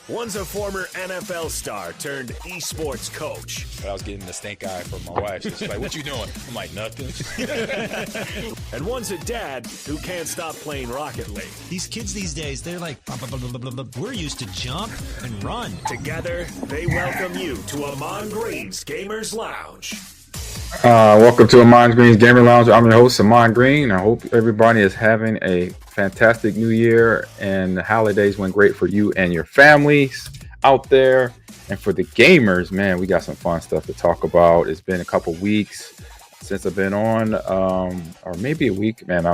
One's a former NFL star turned esports coach. But I was getting the stink eye from my wife. She's like, "What you doing?" I'm like, "Nothing." And one's a dad who can't stop playing Rocket League. These kids these days, they're like, blah, blah, blah, blah, blah, blah. We're used to jump and run. Together, they welcome you to Ahman Green's Gamers Lounge. Welcome to Ahman Green's Gamer Lounge. I'm your host, Ahman Green. I hope everybody is having a fantastic new year and the holidays went great for you and your families out there. And for the gamers, man, we got some fun stuff to talk about. It's been a couple weeks since I've been on, or maybe a week. Man,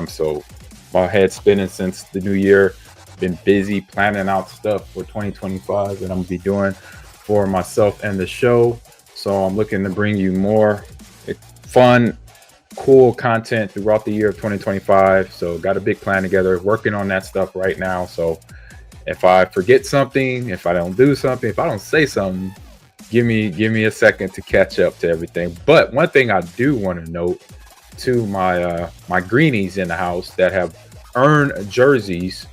my head spinning since the new year. Been busy planning out stuff for 2025 that I'm gonna be doing for myself and the show. So I'm looking to bring you more fun, cool content throughout the year of 2025. So got a big plan together, working on that stuff right now. So if I forget something, if I don't do something, if I don't say something, give me a second to catch up to everything. But one thing I do want to note to my greenies in the house that have earned jerseys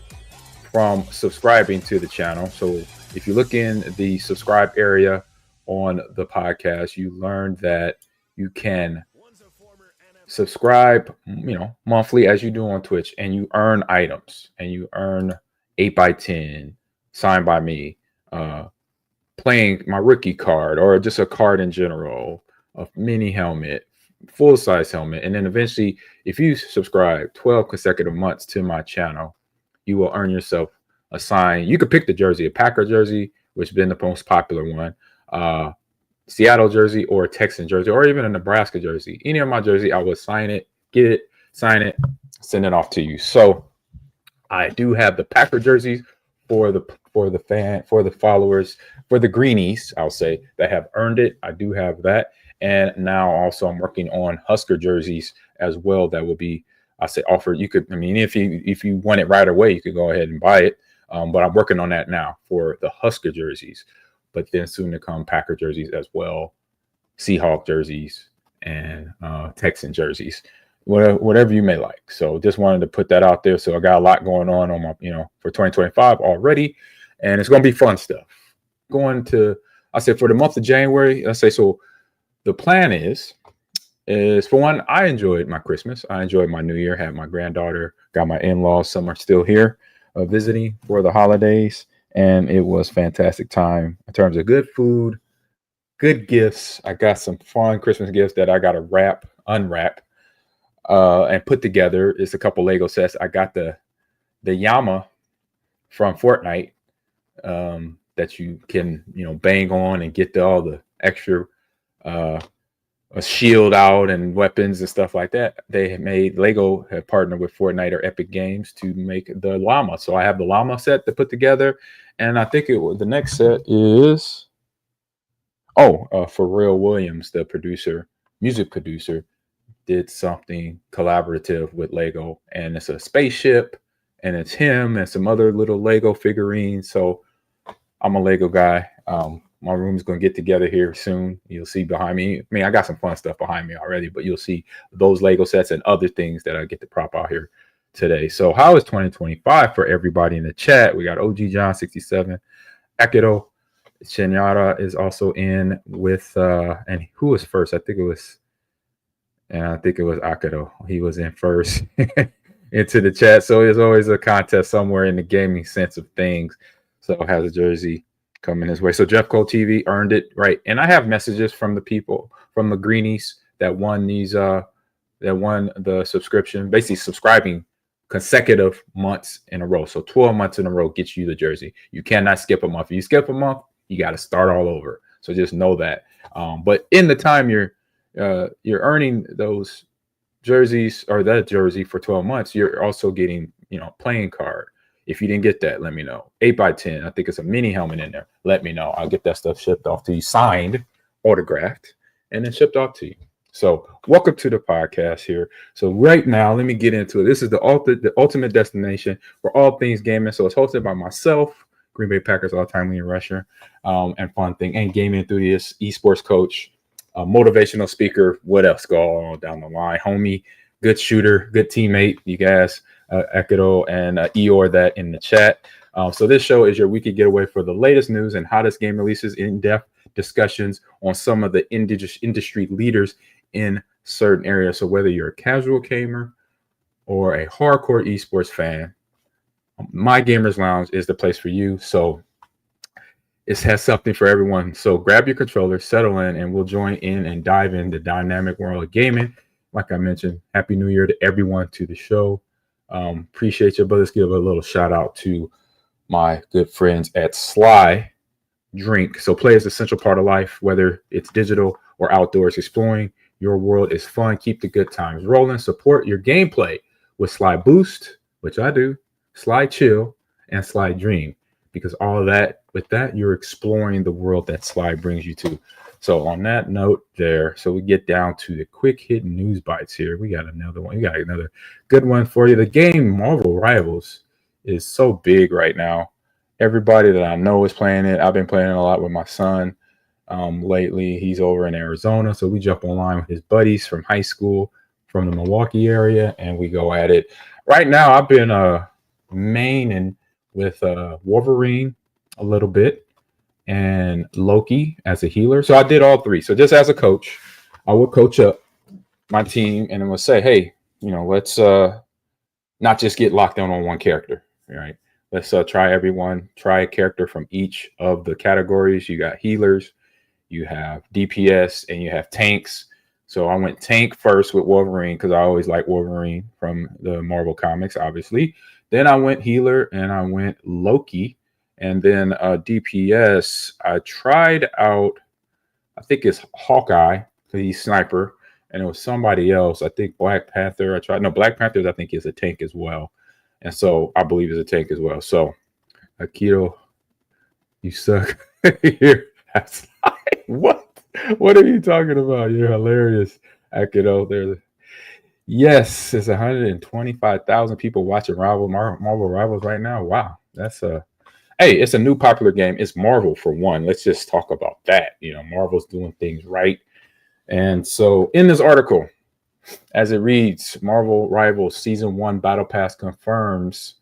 from subscribing to the channel. So if you look in the subscribe area on the podcast, you learned that you can subscribe, monthly as you do on Twitch, and you earn items, and you earn 8x10 signed by me, playing my rookie card, or just a card in general, a mini helmet, full size helmet. And then eventually, if you subscribe 12 consecutive months to my channel, you will earn yourself a sign. You could pick the jersey, a Packer jersey, which has been the most popular one, Seattle jersey, or a Texan jersey, or even a Nebraska jersey. Any of my jersey, I will sign it, get it, sign it, send it off to you. So I do have the Packer jerseys for the followers, for the greenies, I'll say, that have earned it. I do have that. And now also I'm working on Husker jerseys as well. That will be, I say, offered. You could, if you want it right away, you could go ahead and buy it. But I'm working on that now for the Husker jerseys. But then soon to come Packer jerseys as well, Seahawk jerseys, and Texan jerseys, whatever you may like. So just wanted to put that out there. So I got a lot going on my, for 2025 already, and it's going to be fun stuff. Going to, I said, for the month of January, I say, so the plan is for one, I enjoyed my Christmas. I enjoyed my New Year, had my granddaughter, got my in-laws. Some are still here visiting for the holidays. And it was fantastic time in terms of good food, good gifts. I got some fun Christmas gifts that I got to unwrap, and put together. It's a couple Lego sets. I got the Yama from Fortnite, that you can, bang on and get all the extra a shield out and weapons and stuff like that. Lego have partnered with Fortnite or Epic Games to make the llama. So I have the llama set to put together, and I think the next set is Pharrell Williams, the music producer, did something collaborative with Lego, and it's a spaceship, and it's him and some other little Lego figurines. So I'm a Lego guy. My room's going to get together here soon. You'll see behind me. I got some fun stuff behind me already, but you'll see those Lego sets and other things that I get to prop out here today. So how is 2025 for everybody in the chat? We got OG John 67, Akido, Shinyara is also in with, and who was first? I think it was Akido. He was in first into the chat. So there's always a contest somewhere in the gaming sense of things. So has a jersey coming his way. So Jeff Cole TV earned it, right? And I have messages from the people, from the greenies that won the subscription, basically subscribing consecutive months in a row. So 12 months in a row gets you the jersey. You cannot skip a month. If you skip a month, you got to start all over. So just know that. But in the time you're earning those jerseys, or that jersey for 12 months, you're also getting, playing card. If you didn't get that, let me know. 8x10. I think it's a mini helmet in there. Let me know. I'll get that stuff shipped off to you, signed, autographed, and then shipped off to you. So welcome to the podcast here. So right now, let me get into it. This is the ultimate destination for all things gaming. So it's hosted by myself, Green Bay Packers all-time leading rusher, and fun thing, and gaming enthusiast, esports coach, motivational speaker. What else go on down the line? Homie, good shooter, good teammate. You guys, Ekido and Eeyore, that in the chat. So this show is your weekly getaway for the latest news and hottest game releases, in-depth discussions on some of the industry leaders in certain areas. So whether you're a casual gamer or a hardcore esports fan, My Gamers Lounge is the place for you. So it has something for everyone. So grab your controller, settle in, and we'll join in and dive in the dynamic world of gaming. Like I mentioned, Happy New Year to everyone to the show. Appreciate you, but let's give a little shout out to my good friends at Sly Drink. So play is an essential part of life, whether it's digital or outdoors. Exploring your world is fun. Keep the good times rolling. Support your gameplay with Sly Boost, which I do, Sly Chill, and Sly Dream, because all of that, with that, you're exploring the world that Sly brings you to. So on that note there, so we get down to the quick hit news bites here. We got another one. We got another good one for you. The game Marvel Rivals is so big right now. Everybody that I know is playing it. I've been playing it a lot with my son lately. He's over in Arizona, so we jump online with his buddies from high school from the Milwaukee area, and we go at it. Right now, I've been maining with Wolverine a little bit and Loki as a healer. So I did all three. So just as a coach, I would coach up my team and then would say, hey, let's not just get locked down on one character. Right. Let's try a character from each of the categories. You got healers, you have DPS, and you have tanks. So I went tank first with Wolverine because I always like Wolverine from the Marvel comics, obviously. Then I went healer and I went Loki. And then DPS, I tried out, I think it's Hawkeye, because he's sniper. And it was somebody else. I think Black Panther. Black Panther, I think, is a tank as well. And so I believe it's a tank as well. So, Akito, you suck. That's like, what? What are you talking about? You're hilarious, Akito. Yes, it's 125,000 people watching Marvel Rivals right now. Wow, that's hey, it's a new popular game. It's Marvel for one. Let's just talk about that. Marvel's doing things right. And so in this article, as it reads, Marvel Rivals Season 1 Battle Pass confirms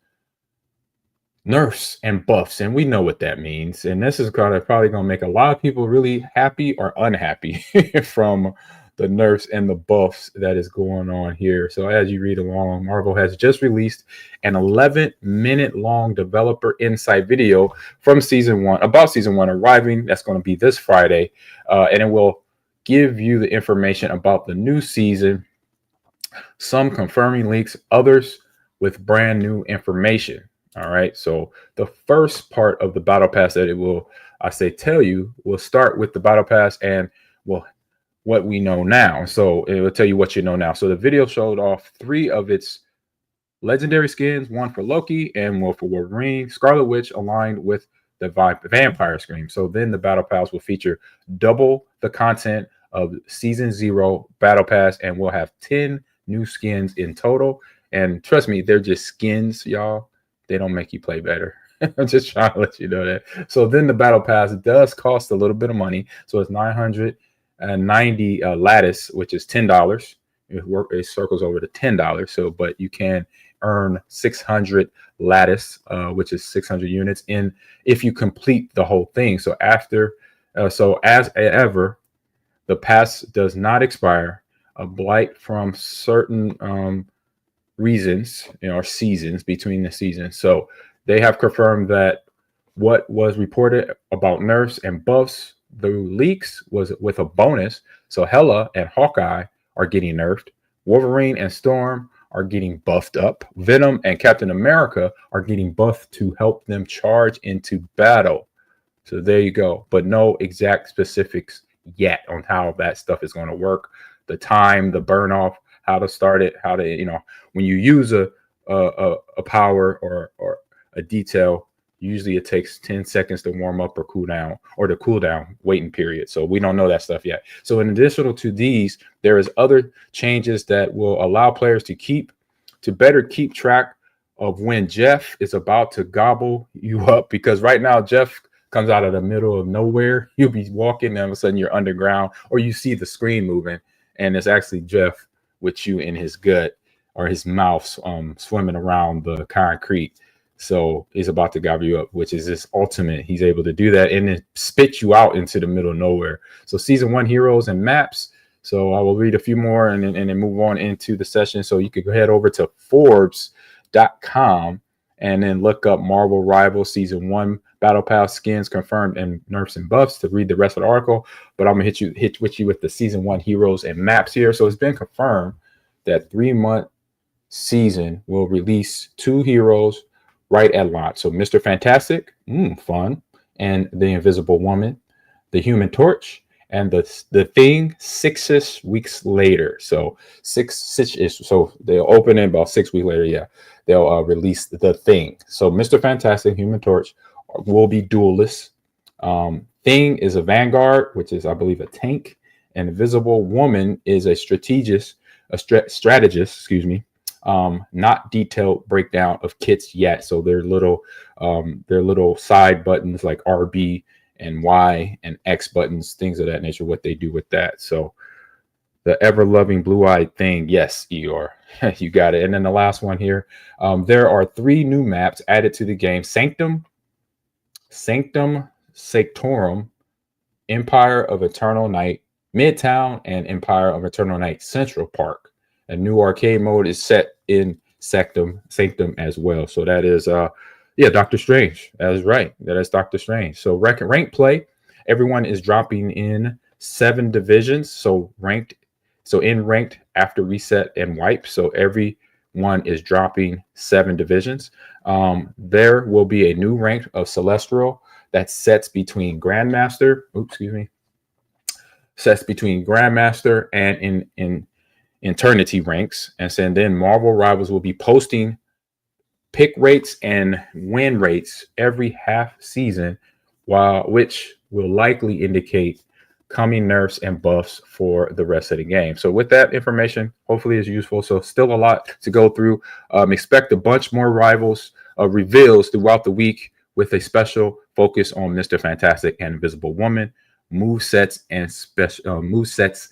nerfs and buffs. And we know what that means. And this is probably going to make a lot of people really happy or unhappy from the nerfs and the buffs that is going on here. So as you read along, Marvel has just released an 11-minute long developer insight video from Season 1, about Season 1 arriving. That's going to be this Friday. And it will give you the information about the new season, some confirming leaks, others with brand new information. All right. So the first part of the battle pass that it will, tell you, will start with the battle pass and what we know now. So it will tell you what you know now. So the video showed off 3 of its legendary skins, one for Loki and one for Wolverine. Scarlet Witch aligned with the vampire scream. So then the battle pass will feature double the content of Season 0 battle pass, and we'll have 10 new skins in total. And trust me, they're just skins, y'all. They don't make you play better. I'm just trying to let you know that. So then the battle pass does cost a little bit of money. So it's 990 lattice, which is $10. It circles over to $10. So, but you can earn 600 lattice, which is 600 units in if you complete the whole thing. So as ever, the pass does not expire. A blight from certain reasons, or seasons between the seasons. So they have confirmed that what was reported about nerfs and buffs, the leaks, was with a bonus. So Hela and Hawkeye are getting nerfed. Wolverine and Storm are getting buffed up. Venom and Captain America are getting buffed to help them charge into battle. So there you go. But no exact specifics yet on how that stuff is going to work. The time, the burn off, how to start it, how to, when you use a power or a detail, usually it takes 10 seconds to warm up or cool down, or the cooldown waiting period. So we don't know that stuff yet. So in addition to these, there is other changes that will allow players to better keep track of when Jeff is about to gobble you up, because right now Jeff comes out of the middle of nowhere. You'll be walking and all of a sudden you're underground, or you see the screen moving and it's actually Jeff with you in his gut or his mouth swimming around the concrete. So he's about to gobble you up, which is this ultimate. He's able to do that and then spit you out into the middle of nowhere. So season 1 heroes and maps. So I will read a few more and then move on into the session. So you could head over to Forbes.com and then look up Marvel Rivals Season 1 Battle Pass skins confirmed and nerfs and buffs to read the rest of the article. But I'm gonna hit you with the Season 1 heroes and maps here. So it's been confirmed that 3-month season will release 2 heroes right at launch. So Mr. Fantastic, fun, and the Invisible Woman, the Human Torch, and the Thing 6 weeks later. So 6-ish. So they'll open in about 6 weeks later. Yeah, they'll release the Thing. So Mr. Fantastic, Human Torch will be duelists. Thing is a Vanguard, which is, I believe, a tank, and Invisible Woman is a strategist. Excuse me. Not detailed breakdown of kits yet. So they're little side buttons like RB and Y and X buttons, things of that nature, what they do with that. So the ever-loving blue-eyed Thing, yes, Eeyore, you got it. And then the last one here, there are 3 new maps added to the game: Sanctum Sanctorum, Empire of Eternal Night Midtown, and Empire of Eternal Night Central Park. A new arcade mode is set in Sanctum as well. So that is Doctor Strange. That is right. That is Doctor Strange. So rank play, everyone is dropping in 7 divisions. So in ranked after reset and wipe. So everyone is dropping 7 divisions. There will be a new rank of Celestial that sets between Grandmaster. Sets between Grandmaster and in Eternity ranks. And so then Marvel Rivals will be posting pick rates and win rates every half season, which will likely indicate coming nerfs and buffs for the rest of the game. So with that information, hopefully is useful. So still a lot to go through. Expect a bunch more Rivals reveals throughout the week with a special focus on Mr. Fantastic and Invisible Woman, movesets and movesets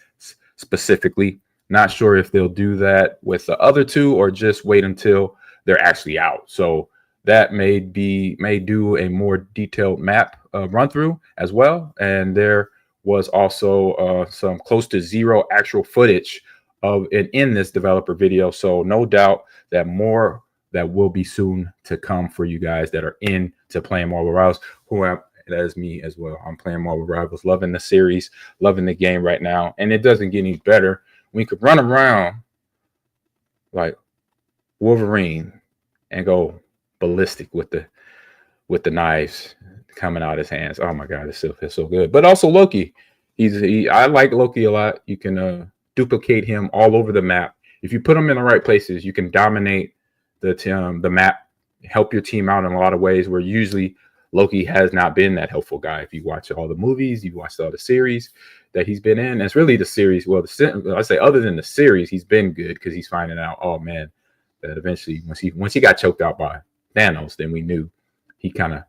specifically. Not sure if they'll do that with the other 2 or just wait until they're actually out. So that may do a more detailed map run through as well. And there was also some close to 0 actual footage of it in this developer video. So no doubt that more that will be soon to come for you guys that are into playing Marvel Rivals. That is me as well. I'm playing Marvel Rivals, loving the series, loving the game right now. And it doesn't get any better. We could run around like Wolverine and go ballistic with the knives coming out of his hands. Oh my God, it still feels so good. But also Loki. I like Loki a lot. You can duplicate him all over the map. If you put him in the right places, you can dominate the map, help your team out in a lot of ways where usually Loki has not been that helpful guy. If you watch all the movies, you watched all the series that he's been in. And it's really the series. Well, I say other than the series, he's been good because he's finding out, oh man, that eventually once he got choked out by Thanos, then we knew he kind of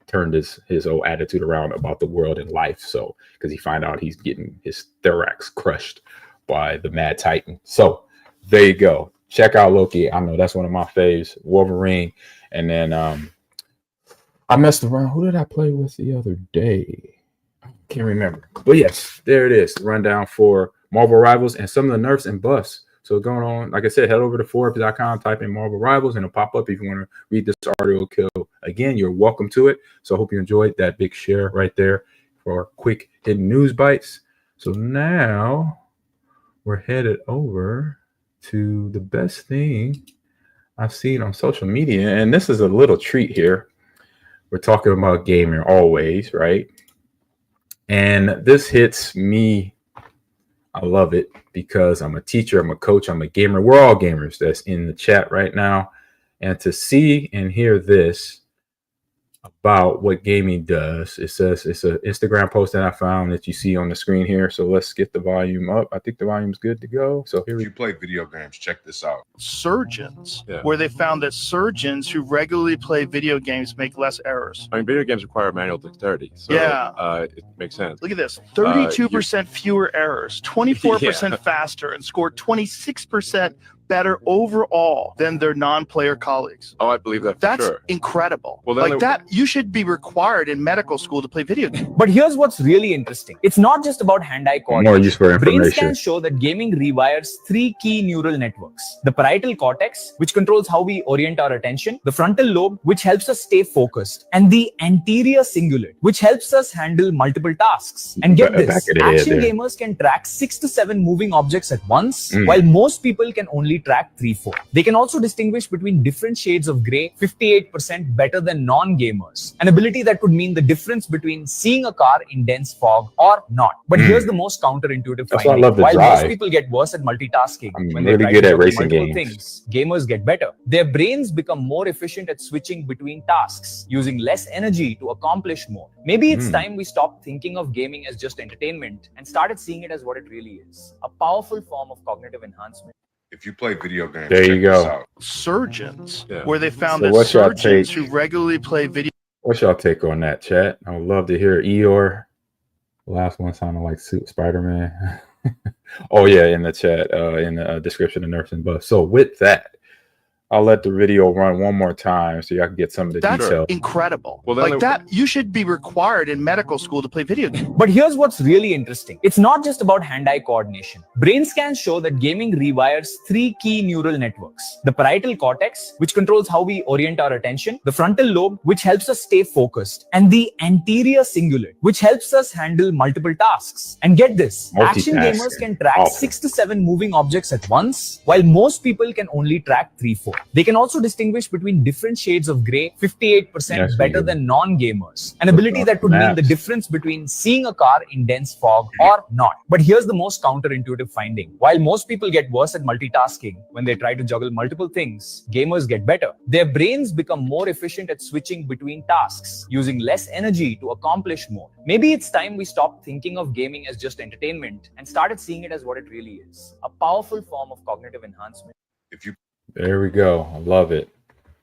turned his whole attitude around about the world and life. So because he find out he's getting his thorax crushed by the Mad Titan. So there you go. Check out Loki. I know that's one of my faves. Wolverine, and then I messed around. Who did I play with the other day? I can't remember. But yes, there it is. The rundown for Marvel Rivals and some of the nerfs and buffs. So going on, like I said, head over to Forbes.com, type in Marvel Rivals, and it'll pop up if you want to read this article. Again, you're welcome to it. So I hope you enjoyed that big share right there for quick hidden news bites. So now we're headed over to the best thing I've seen on social media. And this is a little treat here. We're talking about gaming always, right? And this hits me. I love it because I'm a teacher, I'm a coach, I'm a gamer. We're all gamers that's in the chat right now. And to see and hear this about what gaming does, it says it's an Instagram post that I found that you see on the screen here. So let's get the volume up. I think the volume's good to go. So here if you play video games, check this out. Surgeons, where they found that surgeons who regularly play video games make less errors. I mean, video games require manual dexterity. So, it makes sense. Look at this. 32% fewer errors, 24% faster, and scored 26% better overall than their non-player colleagues. Oh, I believe that for That's sure. incredible. Well, like that, you should be required in medical school to play video games. But here's what's really interesting. It's not just about hand-eye coordination. More useful Brain information. scans show that gaming rewires 3 key neural networks. The parietal cortex, which controls how we orient our attention, the frontal lobe, which helps us stay focused, and the anterior cingulate, which helps us handle multiple tasks. And get this, action gamers can track 6 to 7 moving objects at once, while most people can only track 3-4. They can also distinguish between different shades of gray 58% better than non-gamers, an ability that could mean the difference between seeing a car in dense fog or not. But here's the most counterintuitive finding. While most people get worse at multitasking when they try to juggle multiple things, gamers get better. Their brains become more efficient at switching between tasks, using less energy to accomplish more. Maybe it's time we stop thinking of gaming as just entertainment and started seeing it as what it really is, a powerful form of cognitive enhancement. If you play video games, there you go. Out. Surgeons, where they found that what's surgeons who regularly play video. What's y'all take on that, chat? I would love to hear Eeyore. The last one sounded like Spider-Man. Oh yeah, in the chat, in the description of nerfs and buffs. So with that, I'll let the video run one more time so y'all can get some of the details. That's incredible. Well, like that, you should be required in medical school to play video games. But here's what's really interesting. It's not just about hand-eye coordination. Brain scans show that gaming rewires 3 key neural networks. The parietal cortex, which controls how we orient our attention, the frontal lobe, which helps us stay focused, and the anterior cingulate, which helps us handle multiple tasks. And get this, action gamers can track 6 to 7 moving objects at once, while most people can only track 3-4. They can also distinguish between different shades of gray 58% better than non-gamers, an ability that could mean the difference between seeing a car in dense fog or not. But here's the most counterintuitive finding. While most people get worse at multitasking when they try to juggle multiple things, gamers get better. Their brains become more efficient at switching between tasks, using less energy to accomplish more. Maybe it's time we stop thinking of gaming as just entertainment and started seeing it as what it really is, a powerful form of cognitive enhancement. There we go. I love it.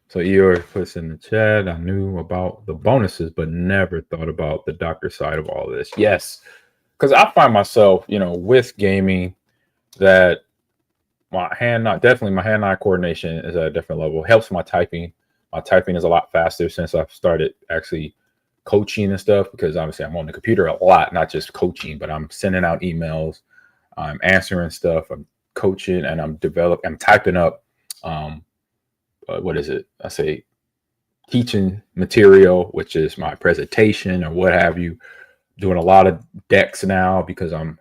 So Eeyore puts in the chat, I knew about the bonuses, but never thought about the doctor side of all this. Yes, because I find myself, with gaming, that my hand-eye coordination is at a different level. It helps my typing. My typing is a lot faster since I've started actually coaching and stuff, because obviously I'm on the computer a lot, not just coaching, but I'm sending out emails, I'm answering stuff, I'm coaching, and I'm typing up what is it? I say teaching material, which is my presentation or what have you. Doing a lot of decks now because I'm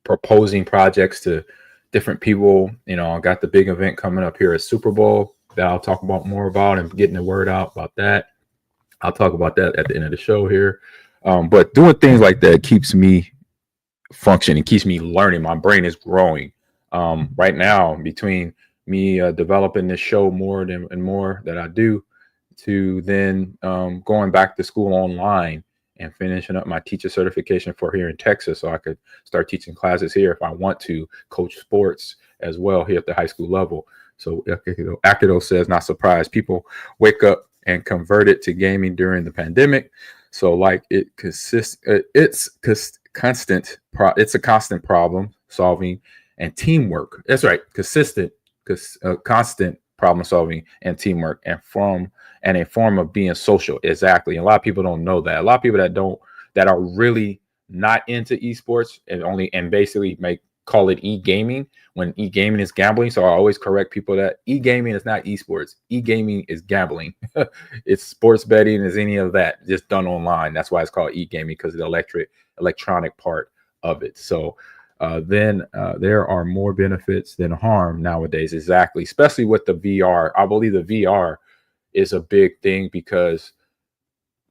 proposing projects to different people. I got the big event coming up here at Super Bowl that I'll talk about more about and getting the word out about that. I'll talk about that at the end of the show here. But doing things like that keeps me functioning, keeps me learning. My brain is growing. Right now, between me developing this show more that I do, to then going back to school online and finishing up my teacher certification for here in Texas, so I could start teaching classes here if I want to coach sports as well here at the high school level. So Akido says, not surprised people wake up and convert it to gaming during the pandemic. So like it's a constant problem solving and teamwork. That's right, constant problem solving and teamwork, and a form of being social. Exactly. A lot of people don't know that. A lot of people that are really not into esports and basically call it e-gaming when e-gaming is gambling. So I always correct people that e-gaming is not esports. E-gaming is gambling. It's sports betting, is any of that, just done online. That's why it's called e-gaming, because of the electronic part of it. So then there are more benefits than harm nowadays. Exactly. Especially with the VR. I believe the VR is a big thing, because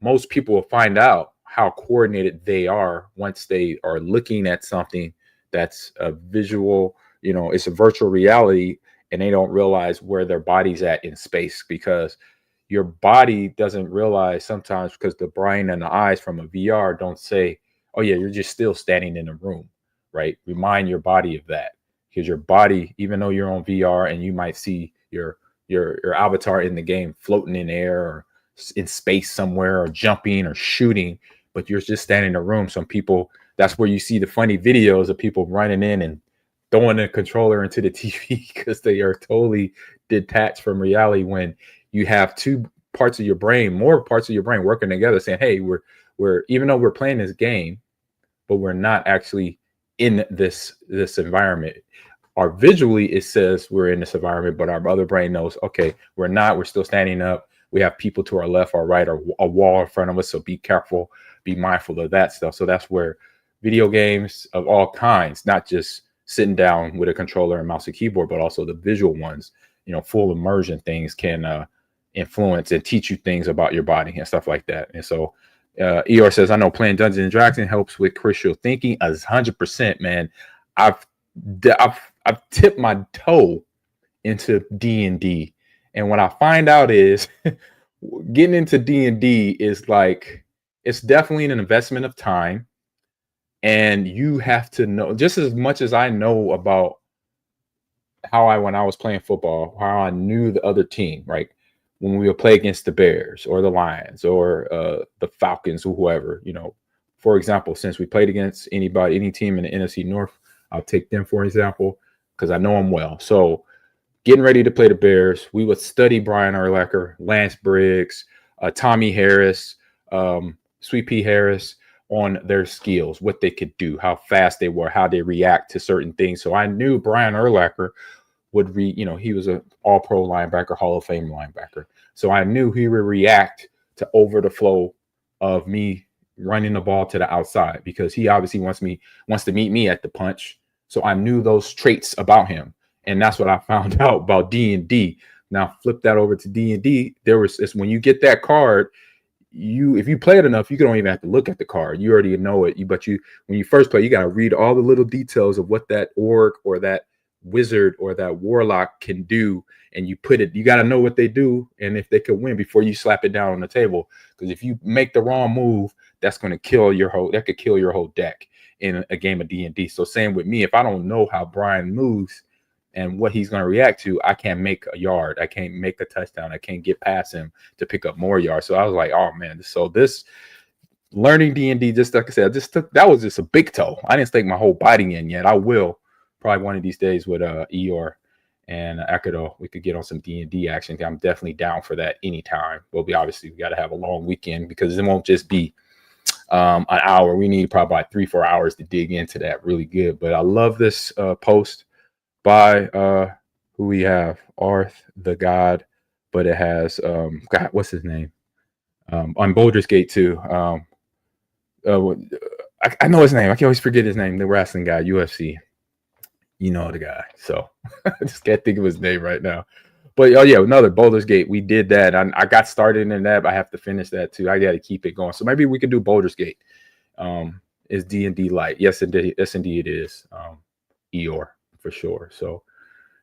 most people will find out how coordinated they are once they are looking at something that's a visual, it's a virtual reality, and they don't realize where their body's at in space, because your body doesn't realize sometimes, because the brain and the eyes from a VR don't say, oh yeah, you're just still standing in a room, right? Remind your body of that, because your body, even though you're on VR and you might see your avatar in the game floating in air or in space somewhere or jumping or shooting, but you're just standing in a room. Some people, that's where you see the funny videos of people running in and throwing a controller into the TV because they are totally detached from reality when you have two parts of your brain, more parts of your brain working together saying, hey, we're even though we're playing this game, but we're not actually in this environment. Our visually, it says we're in this environment, but our other brain knows, okay, we're not, we're still standing up. We have people to our left, our right, or a wall in front of us. So be careful, be mindful of that stuff. So that's where video games of all kinds, not just sitting down with a controller and mouse and keyboard, but also the visual ones, you know, full immersion things can influence and teach you things about your body and stuff like that. And so Eeyore says, I know playing Dungeons and Dragons helps with critical thinking. 100%, man. I've tipped my toe into D&D, and what I find out is getting into D&D is like, it's definitely an investment of time, and you have to know just as much as I know about how when I was playing football, how I knew the other team, right? When we would play against the Bears or the Lions or the Falcons or whoever, you know, for example, since we played against any team in the NFC North, I'll take them for example, because I know them well. So getting ready to play the Bears, we would study Brian Urlacher, Lance Briggs, Tommy Harris, Sweet Pea Harris on their skills, what they could do, how fast they were, how they react to certain things. So I knew Brian Urlacher would he was an all-pro linebacker, Hall of Fame linebacker. So I knew he would react to over the flow of me running the ball to the outside because he obviously wants to meet me at the punch. So I knew those traits about him. And that's what I found out about D&D. Now flip that over to D&D. It's when you get that card, if you play it enough, you don't even have to look at the card. You already know it. When you first play, you got to read all the little details of what that orc or that wizard or that warlock can do, and you got to know what they do and if they could win before you slap it down on the table. Because if you make the wrong move, that could kill your whole deck in a game of D&D. So same with me, if I don't know how Brian moves and what he's going to react to, I can't make a yard, I can't make a touchdown, I can't get past him to pick up more yards. So I was like, oh man, so this learning D&D, just like I said, that was just a big toe. I didn't stick my whole body in yet. I will probably one of these days with Eeyore and Ekado, we could get on some D&D action. I'm definitely down for that anytime. But we got to have a long weekend because it won't just be an hour. We need probably about 3-4 hours to dig into that really good. But I love this post by who we have, Arth the God, but it has God, what's his name? On Baldur's Gate 2. I know his name. I can always forget his name. The wrestling guy, UFC. You know the guy. So I just can't think of his name right now. But oh yeah, another Baldur's Gate. We did that. I got started in that, but I have to finish that too. I got to keep it going. So maybe we could do Baldur's Gate. Is D&D light? Yes, indeed. Yes, indeed it is. Eeyore for sure. So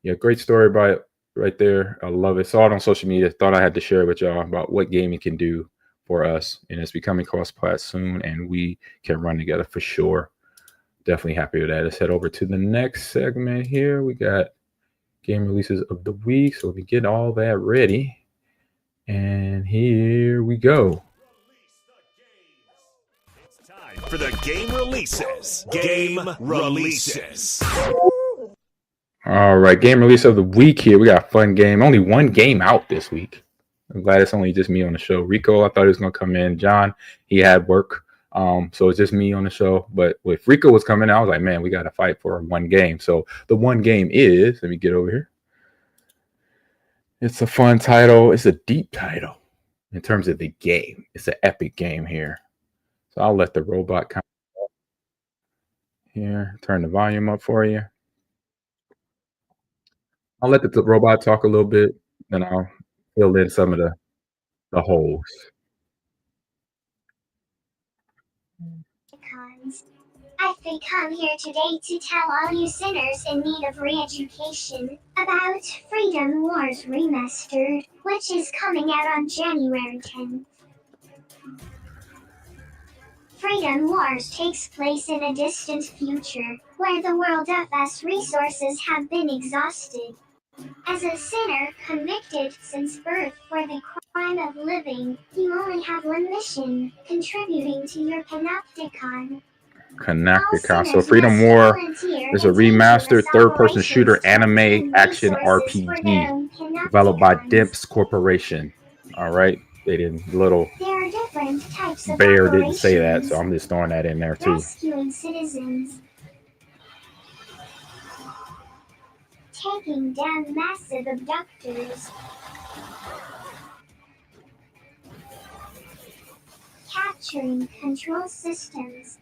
yeah, great story by it right there. I love it. Saw it on social media. Thought I had to share it with y'all about what gaming can do for us, and it's becoming cross-plat soon, and we can run together for sure. Definitely happy with that. Let's head over to the next segment here. We got game releases of the week. So let me get all that ready. And here we go. It's time for the game releases. Game releases. All right, game release of the week here. We got a fun game. Only one game out this week. I'm glad it's only just me on the show. Rico, I thought he was going to come in. John, he had work. So it's just me on the show. But if Rico was coming, I was like, man, we got to fight for one game. So the one game is, let me get over here. It's a fun title. It's a deep title in terms of the game. It's an epic game here. So I'll let the robot come here. Turn the volume up for you. I'll let the robot talk a little bit, and I'll fill in some of the holes. I've come here today to tell all you sinners in need of re-education about Freedom Wars Remastered, which is coming out on January 10th. Freedom Wars takes place in a distant future, where the world FS resources have been exhausted. As a sinner convicted since birth for the crime of living, you only have one mission, contributing to your panopticon. connected console. Freedom War is a remastered third-person shooter anime action RPG developed by Dimps Corporation. All right, they didn't. Little bear didn't say that, so I'm just throwing that in there too. Rescuing citizens, taking down massive abductors, capturing control systems.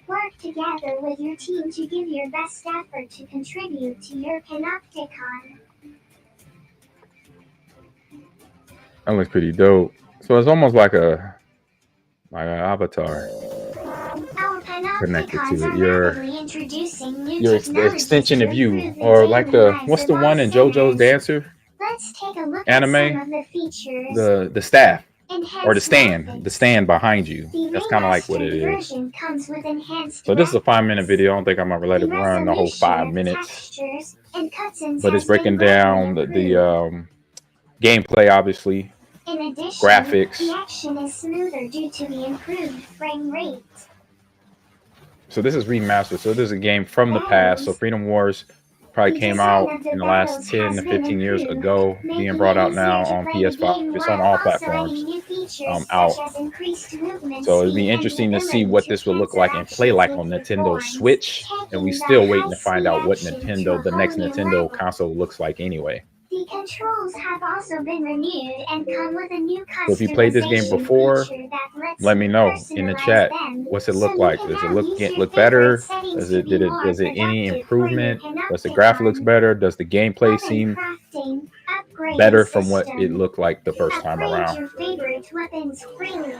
Work together with your team to give your best effort to contribute to your Panopticon. That looks pretty dope. So it's almost like an avatar connected to it. Your extension of you, or like what's the one in JoJo's Dancer? Let's take a look anime, at some of the features. The staff or the stand behind you. That's kind of like what it is. So this is a 5-minute video. I don't think I'm gonna let it run the whole 5 minutes, but it's breaking down the gameplay, obviously. In addition, graphics. The action is smoother due to the improved frame rate. So this is remastered. So this is a game from the past. So Freedom Wars probably came out in the last 10 to 15 years ago, being brought out now on PS5. It's on all platforms out. So it'd be interesting to see what this will look like and play like on Nintendo Switch. And we still waiting to find out what the next Nintendo console looks like anyway. The controls have also been renewed and come with a new customization. So if you played this game before, let me know in the chat. What's it look like? Does it look better? Does it any improvement? Does the graphic looks better? Does the gameplay seem better from what it looked like the first time around? Your favorite weapons freely.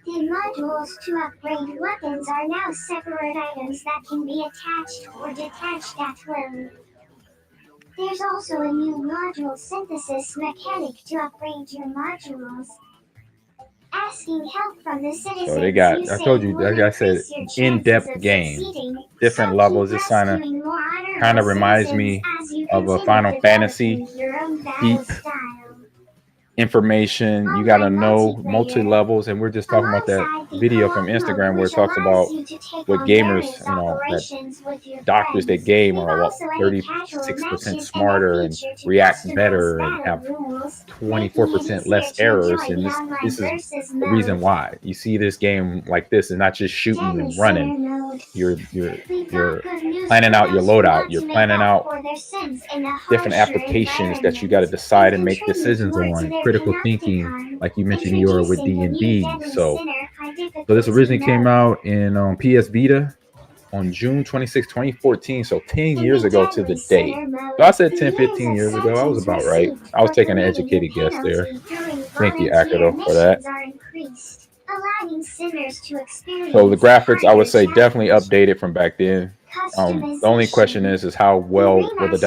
The modules to upgrade weapons are now separate items that can be attached or detached at will. There's also a new module synthesis mechanic to upgrade your modules. Asking help from the citizens. So they got, I told you, like I said, in-depth game, different levels. This kind of reminds me of a Final Fantasy deep information. You got to know multi-levels, and we're just talking about that video from Instagram where it talks about what gamers, that doctors that game are about 36% smarter and react better and have 24% less errors. And this is the reason why you see this game like this and not just shooting and running. You're planning out your loadout. You're planning out different applications that you got to decide and make decisions on. Critical thinking, like you mentioned, you are with D&D. So this originally came out in PS Vita on June 26, 2014. So 10 years ago to the day. So I said 10, 15 years ago. I was about right. I was taking an educated guess there. Thank you, Akito, for that. So the graphics, I would say, definitely updated from back then. The only question is how well will the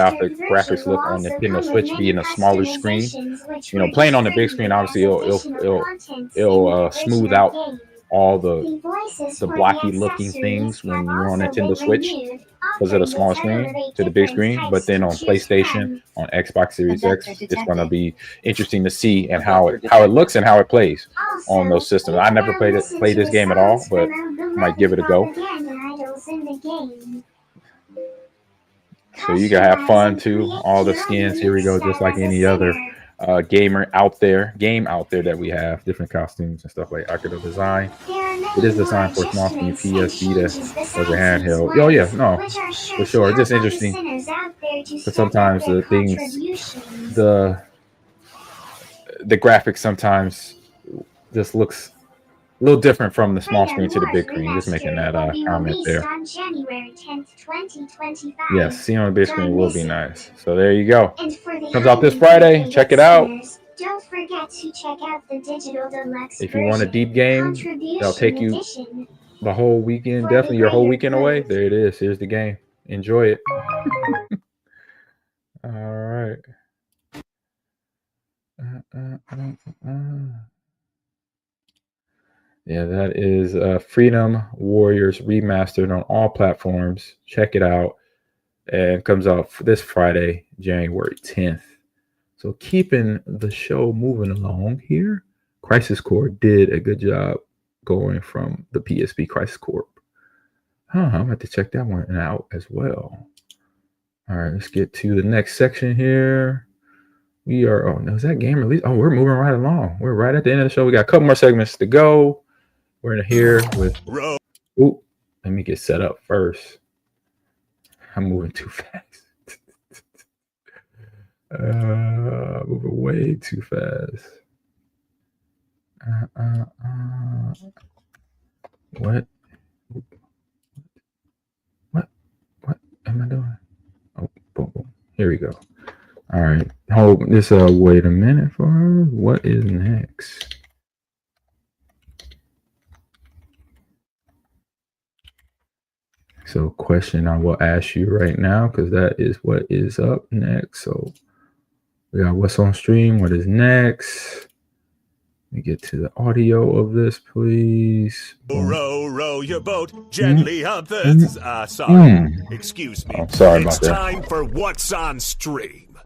graphics look on Nintendo Switch, being a smaller screen. Playing on the big screen, obviously it'll smooth out all the blocky looking things when you're on Nintendo Switch because of the small screen to the big screen. But then on PlayStation, on Xbox Series X, it's going to be interesting to see and how it looks and how it plays on those systems. I never played this game at all, but might give it a go. So you can have fun too. All the skins, here we go, just like any other game out there that we have, different costumes and stuff like Akito design. It is designed for small screen PS Vita as a handheld. Oh yeah, no, for sure. It's just interesting. But sometimes the things, the graphics sometimes just looks a little different from the small screen to the big screen. Just making that comment there. Yes, seeing on the big screen will be nice. So there you go. Comes out this Friday. Check it out. Don't forget to check out the digital deluxe. If you want a deep game, that'll take you the whole weekend. Definitely your whole weekend away. There it is. Here's the game. Enjoy it. All right. Yeah, that is Freedom Warriors Remastered on all platforms. Check it out. And it comes out this Friday, January 10th. So keeping the show moving along here. Crisis Core did a good job going from the PSP Crisis Corp. I'm going to have to check that one out as well. All right, let's get to the next section here. We are, oh, no, is that game release? Oh, we're moving right along. We're right at the end of the show. We got a couple more segments to go. We're in here with, ooh, let me get set up first. I'm moving too fast. Moving way too fast. What am I doing? Oh, boom, boom. Here we go. All right. Hold this. Wait a minute for us. What is next? So, question I will ask you right now, because that is what is up next. So, we got what's on stream. What is next? Let me get to the audio of this, please. Row your boat gently up the. Sorry, excuse me. Oh, sorry it's about that. Time for what's on stream.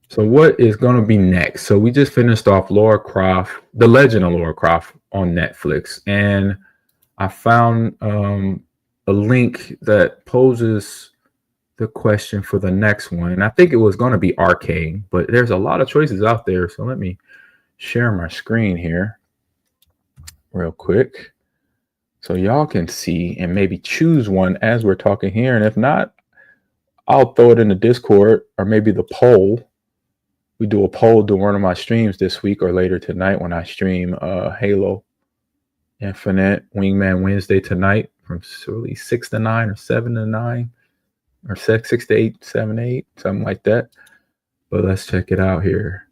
So, what is going to be next? So, we just finished off Lara Croft, The Legend of Lara Croft on Netflix, and I found a link that poses the question for the next one, and I think it was going to be Arcane, but there's a lot of choices out there. So, let me share my screen here real quick so y'all can see and maybe choose one as we're talking here. And if not, I'll throw it in the Discord or maybe the poll. We do a poll during one of my streams this week or later tonight when I stream Halo Infinite Wingman Wednesday tonight from really 6 to 9 or 7 to 9 or 6 to 8, 7 to 8, something like that. But let's check it out here.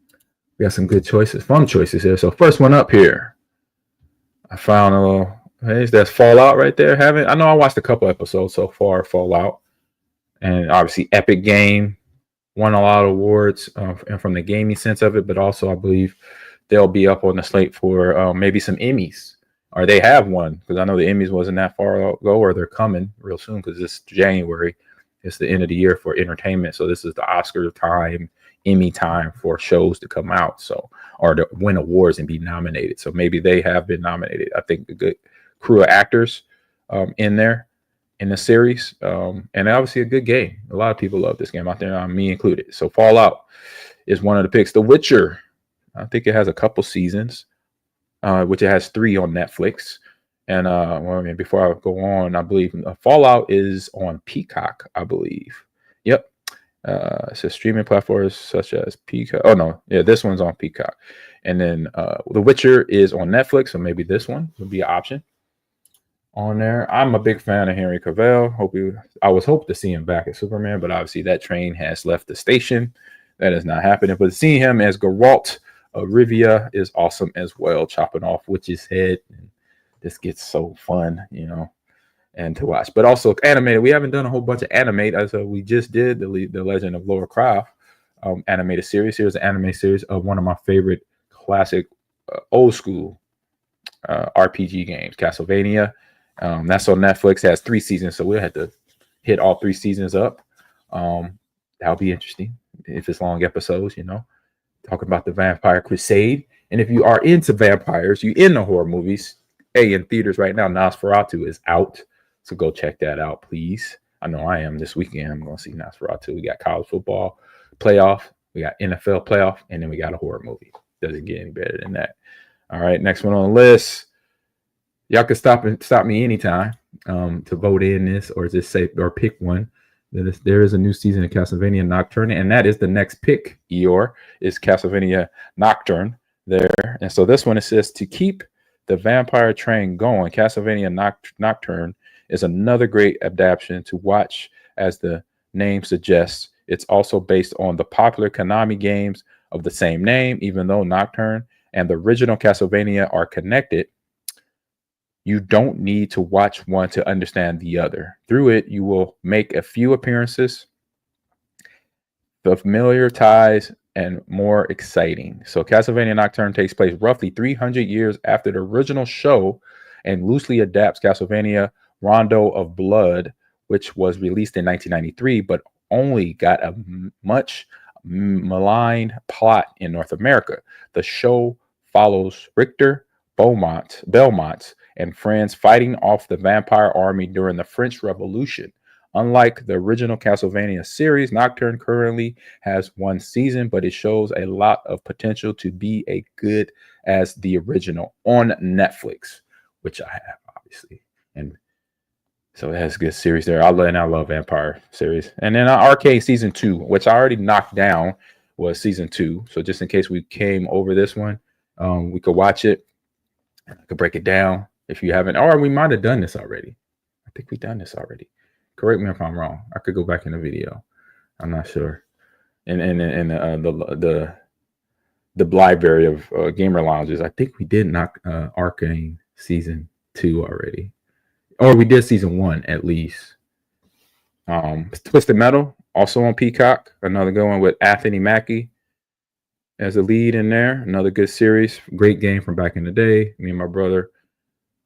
We got some good choices, fun choices here. So first one up here, I found a little, hey, that's Fallout right there. I know I watched a couple episodes so far, Fallout. And obviously Epic Game won a lot of awards and from the gaming sense of it, but also I believe they'll be up on the slate for maybe some Emmys, or they have one, because I know the Emmys wasn't that far ago, or they're coming real soon because it's January. It's the end of the year for entertainment. So this is the Oscar time, Emmy time for shows to come out, so, or to win awards and be nominated. So maybe they have been nominated. I think a good crew of actors in there in the series, and obviously a good game. A lot of people love this game out there, me included. So Fallout is one of the picks. The Witcher, I think it has a couple seasons, which it has 3 on Netflix. And before I go on, I believe Fallout is on Peacock, I believe. Yep. It says streaming platforms such as Peacock. Oh, no. Yeah, this one's on Peacock. And then The Witcher is on Netflix, so maybe this one would be an option on there. I'm a big fan of Henry Cavill. I was hoping to see him back as Superman, but obviously that train has left the station. That is not happening. But seeing him as Geralt of Rivia is awesome as well, chopping off Witch's head. And this gets so fun, and to watch. But also animated. We haven't done a whole bunch of animate, as we just did the Legend of Lara Croft animated series. Here's an anime series of one of my favorite classic old school RPG games, Castlevania. That's on Netflix. It has 3 seasons, so we'll have to hit all 3 seasons up. That'll be interesting if it's long episodes, talking about the Vampire Crusade. And if you are into vampires, you into horror movies, in theaters right now, Nosferatu is out. So go check that out, please. I know I am this weekend. I'm going to see Nosferatu. We got college football playoff. We got NFL playoff. And then we got a horror movie. Doesn't get any better than that. All right, next one on the list. Y'all can stop me anytime to vote in this or just say or pick one. There is a new season of Castlevania Nocturne, and that is the next pick, Eeyore, is Castlevania Nocturne there. And so this one, it says to keep the vampire train going, Castlevania Nocturne is another great adaptation to watch. As the name suggests, it's also based on the popular Konami games of the same name. Even though Nocturne and the original Castlevania are connected, you don't need to watch one to understand the other. Through it, you will make a few appearances, the familiar ties, and more exciting. So Castlevania Nocturne takes place roughly 300 years after the original show and loosely adapts Castlevania Rondo of Blood, which was released in 1993, but only got a much maligned plot in North America. The show follows Richter, Belmont and friends fighting off the vampire army during the French Revolution. Unlike the original Castlevania series, Nocturne currently has one season, but it shows a lot of potential to be as good as the original on Netflix, which I have, obviously. And so it has a good series there. I love Vampire series. And then Arcane Season 2, which I already knocked down, was Season 2. So just in case we came over this one, we could watch it. I could break it down if you haven't. Or we might have done this already. I think we've done this already. Correct me if I'm wrong. I could go back in the video. I'm not sure. And the library of gamer lounges, I think we did knock Arcane Season 2 already. Or we did Season 1 at least. Twisted Metal, also on Peacock. Another good one with Anthony Mackie as a lead in there. Another good series. Great game from back in the day. Me and my brother,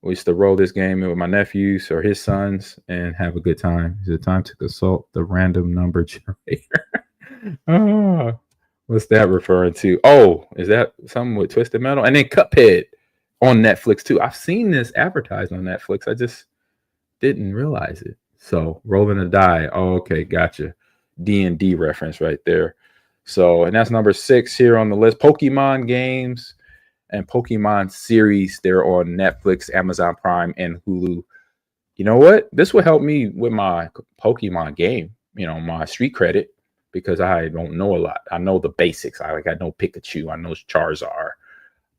we used to roll this game in with my nephews or his sons and have a good time. It's a time to consult the random number generator. What's that referring to? Oh, is that something with Twisted Metal? And then Cuphead on Netflix too. I've seen this advertised on Netflix. I just didn't realize it. So rolling a die. Oh, okay, gotcha. D&D reference right there. So, and that's number 6 here on the list. Pokemon games and Pokemon series. They're on Netflix, Amazon Prime, and Hulu. You know what? This will help me with my Pokemon game, my street credit, because I don't know a lot. I know the basics. I know Pikachu. I know Charizard.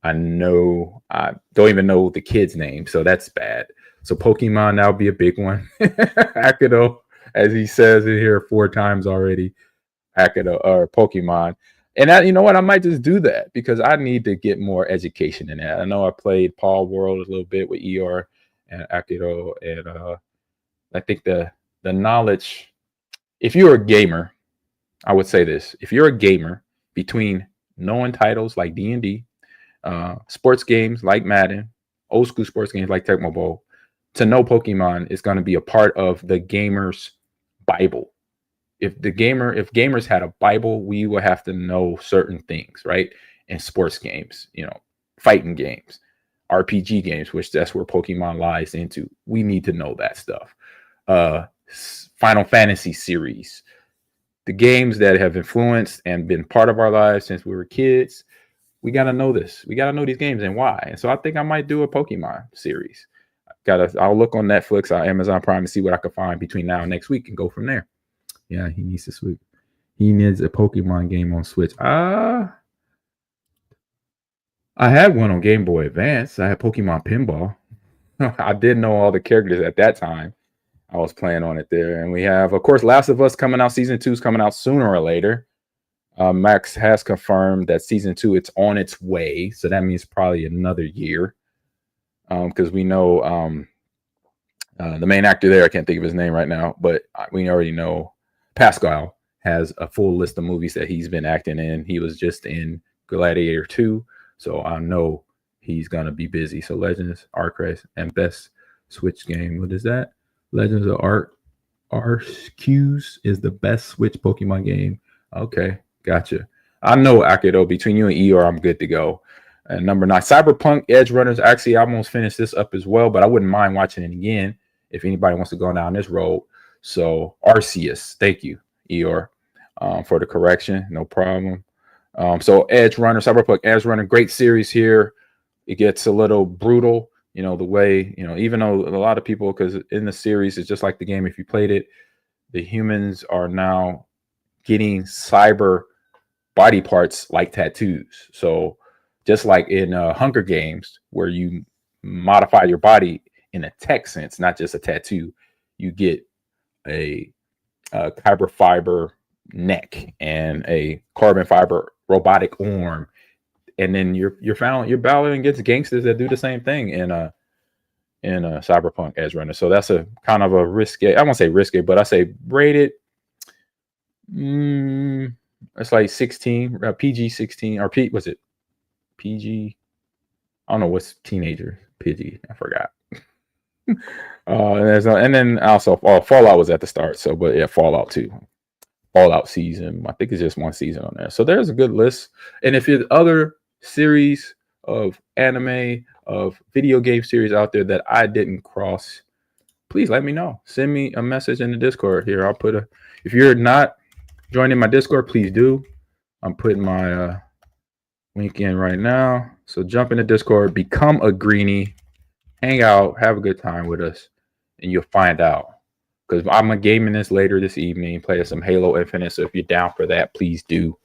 I don't even know the kid's name, so that's bad. So Pokemon, that'll be a big one. Akudo, as he says in here 4 times already. Akudo or Pokemon. And that, you know what? I might just do that because I need to get more education in that. I know I played Paul World a little bit with ER and Akudo, and I think the knowledge. If you're a gamer, I would say this: if you're a gamer, between knowing titles like D&D, sports games like Madden, old school sports games like Tecmo Bowl, to know Pokemon is going to be a part of the gamer's Bible. If gamers had a Bible, we would have to know certain things, right? In sports games, fighting games, RPG games, which that's where Pokemon lies into. We need to know that stuff. Final Fantasy series, the games that have influenced and been part of our lives since we were kids. We got to know this. We got to know these games and why. And so I think I might do a Pokemon series. I'll look on Netflix or Amazon Prime and see what I can find between now and next week and go from there. Yeah, he needs to switch. He needs a Pokemon game on Switch. I had one on Game Boy Advance. I had Pokemon Pinball. I didn't know all the characters at that time. I was playing on it there. And we have, of course, Last of Us coming out. Season 2 is coming out sooner or later. Max has confirmed that Season 2, it's on its way. So that means probably another year. Because we know the main actor there, I can't think of his name right now, but we already know Pascal has a full list of movies that he's been acting in. He was just in Gladiator 2, so I know he's going to be busy. So Legends, Arceus, and best Switch game. What is that? Legends of Arceus is the best Switch Pokemon game. Okay, gotcha. I know, Akido, between you and ER, I'm good to go. And number 9, Cyberpunk Edge Runners. Actually, I almost finished this up as well, but I wouldn't mind watching it again if anybody wants to go down this road. So Arceus, thank you, ER, for the correction. No problem. So Edge Runner, Cyberpunk Edge Runner, great series here. It gets a little brutal, the way, even though a lot of people, because in the series, it's just like the game. If you played it, the humans are now getting cyber body parts like tattoos. So just like in Hunger Games, where you modify your body in a tech sense, not just a tattoo, you get a carbon fiber neck and a carbon fiber robotic arm, and then you're battling against gangsters that do the same thing in Cyberpunk Edge Runner. So that's a kind of a risky. I won't say risky, but I say rated. It's like 16, PG 16, or was it PG? I don't know what's teenager PG. I forgot. And then also Fallout was at the start. So, but yeah, Fallout 2, Fallout season. I think it's just one season on there. So there's a good list. And if it's other series of anime, of video game series out there that I didn't cross, please let me know. Send me a message in the Discord here. I'll put if you're not joining my Discord, please do. I'm putting my link in right now. So jump in the Discord, become a greenie, hang out, have a good time with us, and you'll find out. Because I'm gaming this later this evening, play some Halo Infinite. So if you're down for that, please do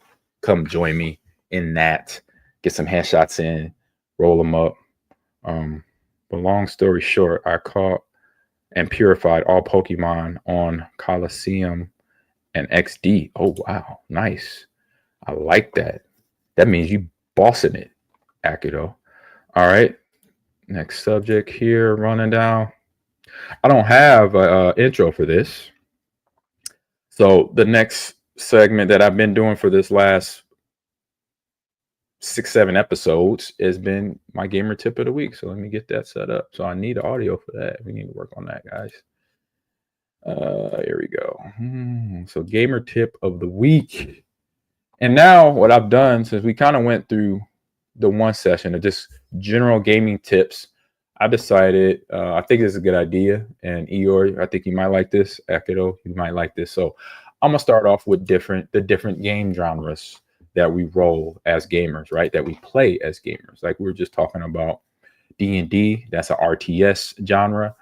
come join me in that. Get some headshots in, roll them up. But long story short, I caught and purified all Pokemon on Coliseum and XD. Oh, wow. Nice. I like that. That means you bossing it, Akudo. All right. Next subject here, running down. I don't have an intro for this. So the next segment that I've been doing for this last 6-7 episodes has been my gamer tip of the week. So let me get that set up. So I need audio for that. We need to work on that, guys. Here we go. So gamer tip of the week. And now what I've done, since we kind of went through the one session of just general gaming tips, I decided I think this is a good idea. And Eeyore, I think you might like this. Akudo, you might like this. So I'm gonna start off with the different game genres that we roll as gamers, right? That we play as gamers. Like we were just talking about D&D, that's an RTS genre.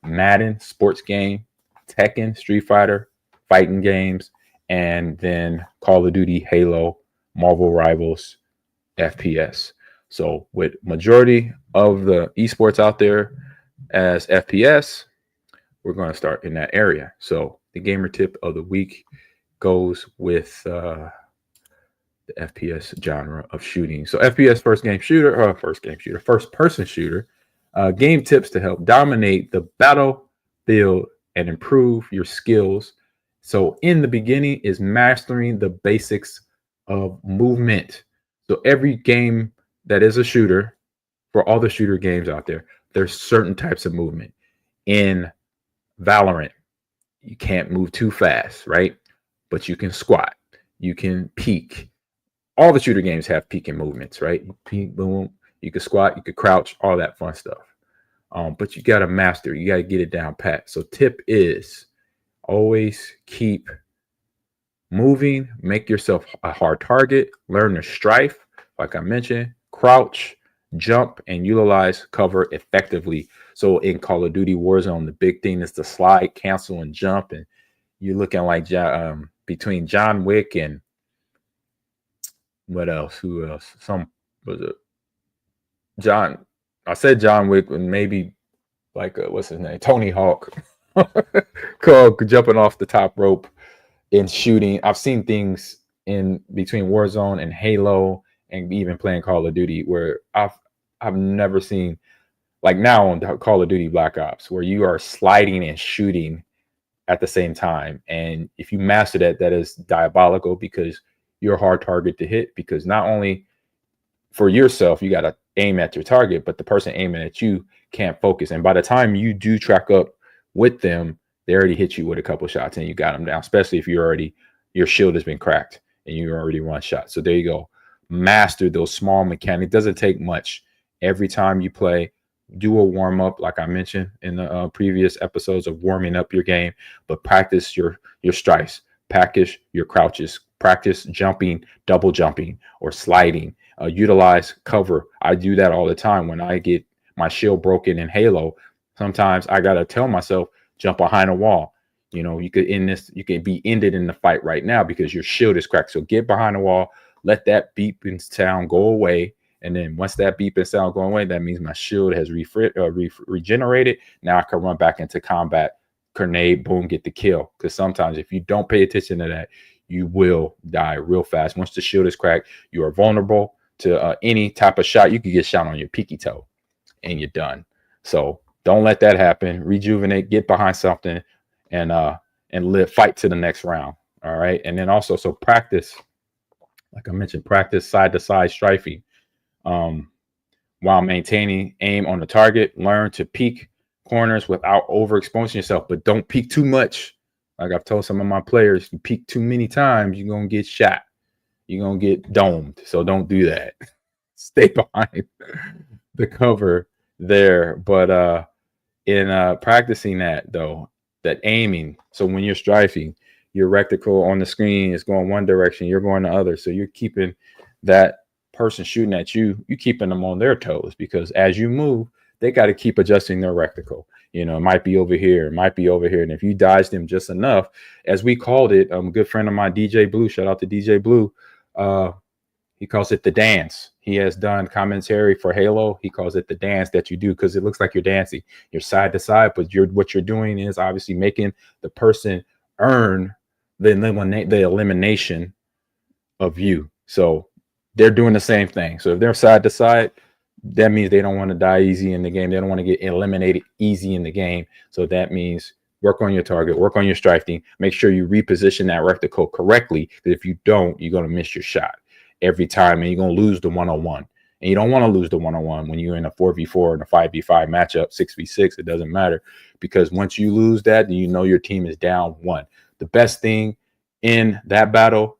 Madden, sports game. Tekken, Street Fighter, fighting games. And then Call of Duty, Halo, Marvel Rivals, FPS. So with majority of the esports out there as FPS, we're going to start in that area. So the gamer tip of the week goes with the FPS genre of shooting. So FPS first person shooter, game tips to help dominate the battlefield and improve your skills. So in the beginning is mastering the basics of movement. So every game that is a shooter, for all the shooter games out there, there's certain types of movement. In Valorant, you can't move too fast, right? But you can squat, you can peek. All the shooter games have peeking movements, right? You peek, boom, you can squat, you can crouch, all that fun stuff. But you got to master, you got to get it down pat. So tip is always keep moving, make yourself a hard target, learn to strafe, like I mentioned, crouch, jump, and utilize cover effectively. So in Call of Duty Warzone, the big thing is to slide, cancel, and jump. And you're looking like between John Wick and what else? Who else? Was it John? I said John Wick, and maybe like what's his name? Tony Hawk. Jumping off the top rope and shooting. I've seen things in between Warzone and Halo, and even playing Call of Duty, where I've never seen, like now on Call of Duty Black Ops, where you are sliding and shooting at the same time. And if you master that, that is diabolical, because you're a hard target to hit, because not only for yourself, you got to aim at your target, but the person aiming at you can't focus. And by the time you do track up with them, they already hit you with a couple shots and you got them down, especially if your shield has been cracked and you already one shot. So there you go. Master those small mechanics. It doesn't take much. Every time you play, do a warm up, like I mentioned in the previous episodes of warming up your game, but practice your strikes, practice your crouches, practice jumping, double jumping, or sliding. Utilize cover. I do that all the time when I get my shield broken in Halo. Sometimes I gotta tell myself, jump behind a wall. You know, you could be ended in the fight right now because your shield is cracked. So get behind a wall, let that beeping sound go away. And then once that beeping sound go away, that means my shield has regenerated. Now I can run back into combat, grenade, boom, get the kill. Because sometimes if you don't pay attention to that, you will die real fast. Once the shield is cracked, you are vulnerable to any type of shot. You could get shot on your pinky toe and you're done. So don't let that happen. Rejuvenate, get behind something, and fight to the next round. All right. And then also, so practice, like I mentioned, practice side to side strafing. While maintaining aim on the target, learn to peek corners without overexposing yourself, but don't peek too much. Like I've told some of my players, you peek too many times, you're going to get shot. You're going to get domed. So don't do that. Stay behind. the cover there. But in practicing that though, that aiming, so when you're strafing, your reticle on the screen is going one direction, you're going the other. So you're keeping that person shooting at you, you keeping them on their toes, because as you move, they got to keep adjusting their reticle. You know, it might be over here, it might be over here. And if you dodge them just enough, as we called it, a good friend of mine, DJ Blue, shout out to DJ Blue, he calls it the dance. He has done commentary for Halo. He calls it the dance that you do, because it looks like you're dancing. You're side to side, but what you're doing is obviously making the person earn the elimination of you. So they're doing the same thing. So if they're side to side, that means they don't want to die easy in the game. They don't want to get eliminated easy in the game. So that means work on your target, work on your strafing, make sure you reposition that reticle correctly. Because if you don't, you're going to miss your shot every time, and you're going to lose the one-on-one. And you don't want to lose the one-on-one when you're in a 4v4 and a 5v5 matchup, 6v6, it doesn't matter. Because once you lose that, then you know your team is down one. The best thing in that battle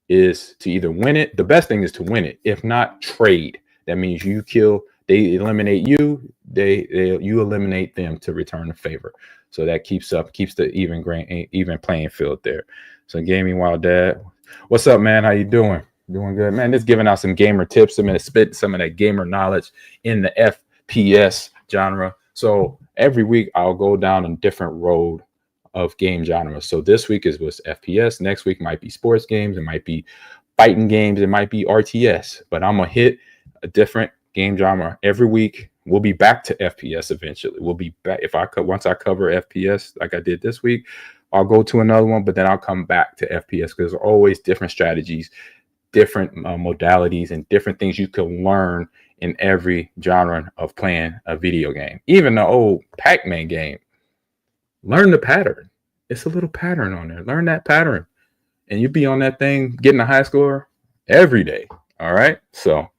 is to either win it. The best thing is to win it. If not, trade. That means you kill, they eliminate you, you eliminate them to return the favor. So that keeps the even playing field there. So Gaming Wild Dad, what's up, man? How you doing? Doing good, man. Just giving out some gamer tips. I'm gonna spit some of that gamer knowledge in the FPS genre. So every week I'll go down a different road of game genres. So this week was FPS. Next week might be sports games. It might be fighting games. It might be RTS. But I'm gonna hit a different game genre every week. We'll be back to FPS eventually. We'll be back once I cover FPS like I did this week. I'll go to another one, but then I'll come back to FPS, because there's always different strategies, different modalities, and different things you can learn in every genre of playing a video game. Even the old Pac-Man game, learn the pattern. It's a little pattern on there. Learn that pattern, and you'll be on that thing getting a high score every day. All right. So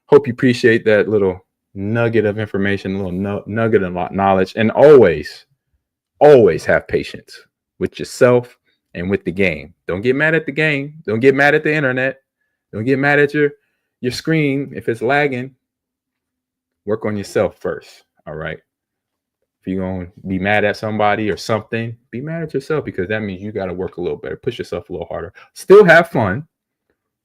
hope you appreciate that little nugget of information, a little nugget of knowledge, and always have patience with yourself and with the game. Don't get mad at the game. Don't get mad at the internet. Don't get mad at your screen if it's lagging. Work on yourself first. All right. If you're going to be mad at somebody or something, be mad at yourself, because that means you got to work a little better. Push yourself a little harder. Still have fun,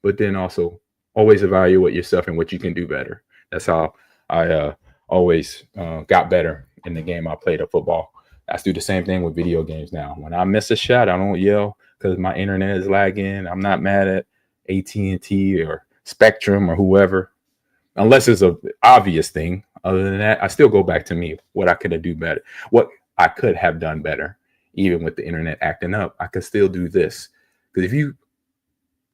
but then also always evaluate yourself and what you can do better. That's how I always got better in the game I played of football. I do the same thing with video games now. When I miss a shot, I don't yell because my internet is lagging. I'm not mad at AT&T or Spectrum or whoever, unless it's an obvious thing. Other than that, I still go back to me, what I could have done better, what I could have done better. Even with the internet acting up, I could still do this. Because if you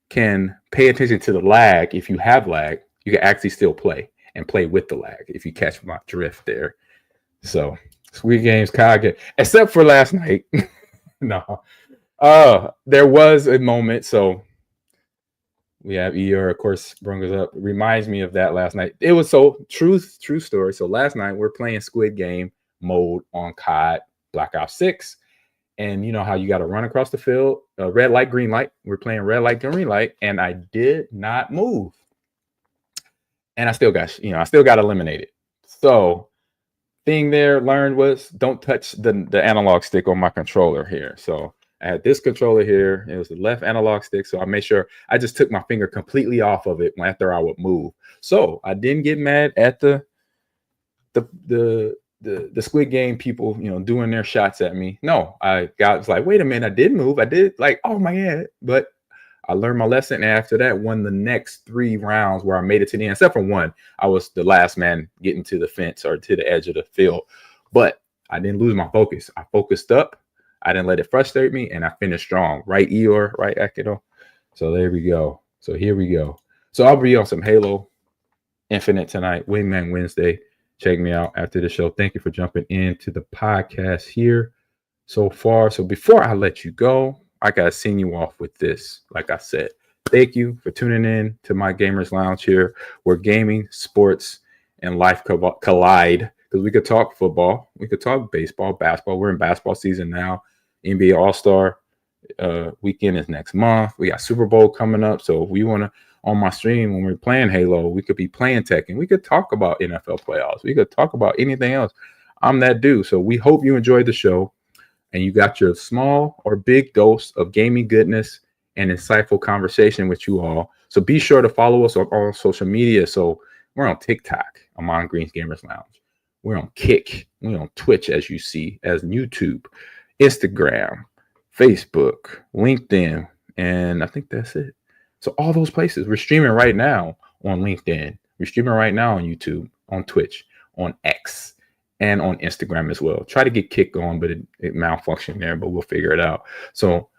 can pay attention to the lag, if you have lag, you can actually still play and play with the lag, if you catch my drift there. So Squid Games, Kage, except for last night. No. There was a moment, so we have Eeyore, of course, brung us up. It reminds me of that last night. It was so true story. So last night we're playing Squid Game mode on COD Black Ops 6. And you know how you got to run across the field, red light, green light. We're playing red light, green light, and I did not move. And I still got eliminated. So thing there learned was don't touch the analog stick on my controller here. So I had this controller here. It was the left analog stick. So I made sure I just took my finger completely off of it after I would move. So I didn't get mad at the Squid Game people, doing their shots at me. No, I was like, wait a minute, I did move. I did oh my God. But I learned my lesson. And after that, won the next 3 rounds where I made it to the end, except for one. I was the last man getting to the fence or to the edge of the field. But I didn't lose my focus. I focused up. I didn't let it frustrate me, and I finished strong. Right, Eeyore? Right, Akido? So there we go. So here we go. So I'll be on some Halo Infinite tonight, Wingman Wednesday. Check me out after the show. Thank you for jumping into the podcast here so far. So before I let you go, I got to send you off with this. Like I said, thank you for tuning in to my Gamers Lounge here, where gaming, sports, and life collide. Because we could talk football, we could talk baseball, basketball. We're in basketball season now. NBA All-Star weekend is next month. We got Super Bowl coming up. So we want to on my stream when we're playing Halo. We could be playing Tekken. We could talk about NFL playoffs. We could talk about anything else. I'm that dude. So we hope you enjoyed the show and you got your small or big dose of gaming goodness and insightful conversation with you all. So be sure to follow us on all social media. So we're on TikTok, Ahman Green's Gamers Lounge. We're on Kick. We're on Twitch, as you see, as YouTube, Instagram, Facebook, LinkedIn, and I think that's it. So all those places. We're streaming right now on LinkedIn. We're streaming right now on YouTube, on Twitch, on X, and on Instagram as well. Try to get Kick on, but it malfunctioned there, but we'll figure it out. So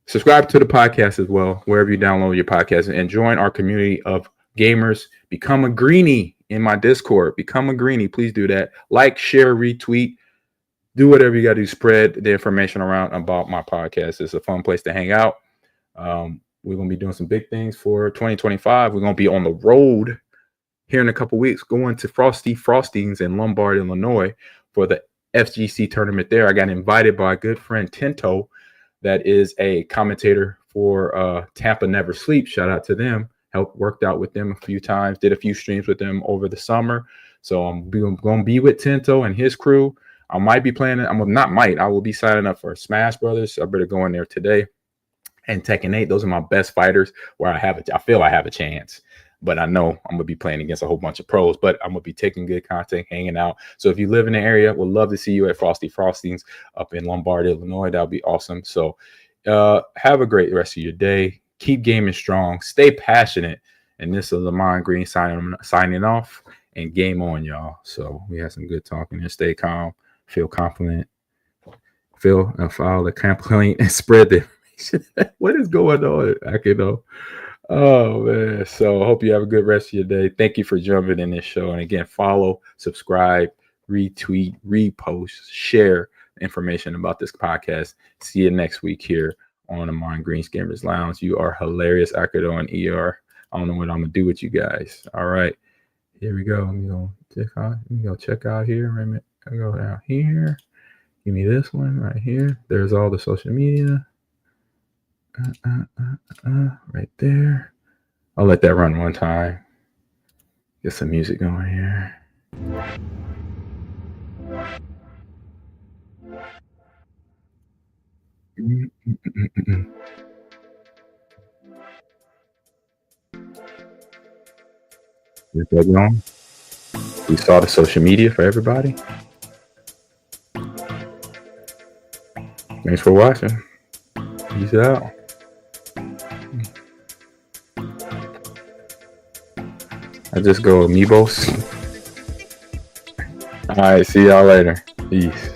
subscribe to the podcast as well, wherever you download your podcast, and join our community of gamers. Become a greenie in my Discord. Become a greenie. Please do that. Like, share, retweet. Do whatever you got to do. Spread the information around about my podcast. It's a fun place to hang out. We're going to be doing some big things for 2025. We're going to be on the road here in a couple weeks, going to Frostings in Lombard, Illinois for the FGC tournament there. I got invited by a good friend, Tinto, that is a commentator for Tampa Never Sleep. Shout out to them. Worked out with them a few times, did a few streams with them over the summer. So I'm going to be with Tinto and his crew. I might be playing it. I will be signing up for Smash Brothers. So I better go in there today. And Tekken 8, those are my best fighters where I feel I have a chance. But I know I'm going to be playing against a whole bunch of pros. But I'm going to be taking good content, hanging out. So if you live in the area, we'd love to see you at Frostings up in Lombard, Illinois. That would be awesome. So have a great rest of your day. Keep gaming strong. Stay passionate. And this is Ahman Green signing off. And game on, y'all. So we had some good talking here. Stay calm. Feel confident. Feel and file the complaint and spread the information. What is going on? I can know. Oh, man. So I hope you have a good rest of your day. Thank you for jumping in this show. And again, follow, subscribe, retweet, repost, share information about this podcast. See you next week here on Ahman Green's Gamers Lounge. You are hilarious, Akido and ER. I don't know what I'm going to do with you guys. All right. Here we go. Let me go check out here. Wait a minute. I go down here. Give me this one right here. There's all the social media. Right there. I'll let that run one time. Get some music going here. Is that wrong? We saw the social media for everybody. Thanks for watching. Peace out. I just go Amiibos. All right, see y'all later. Peace.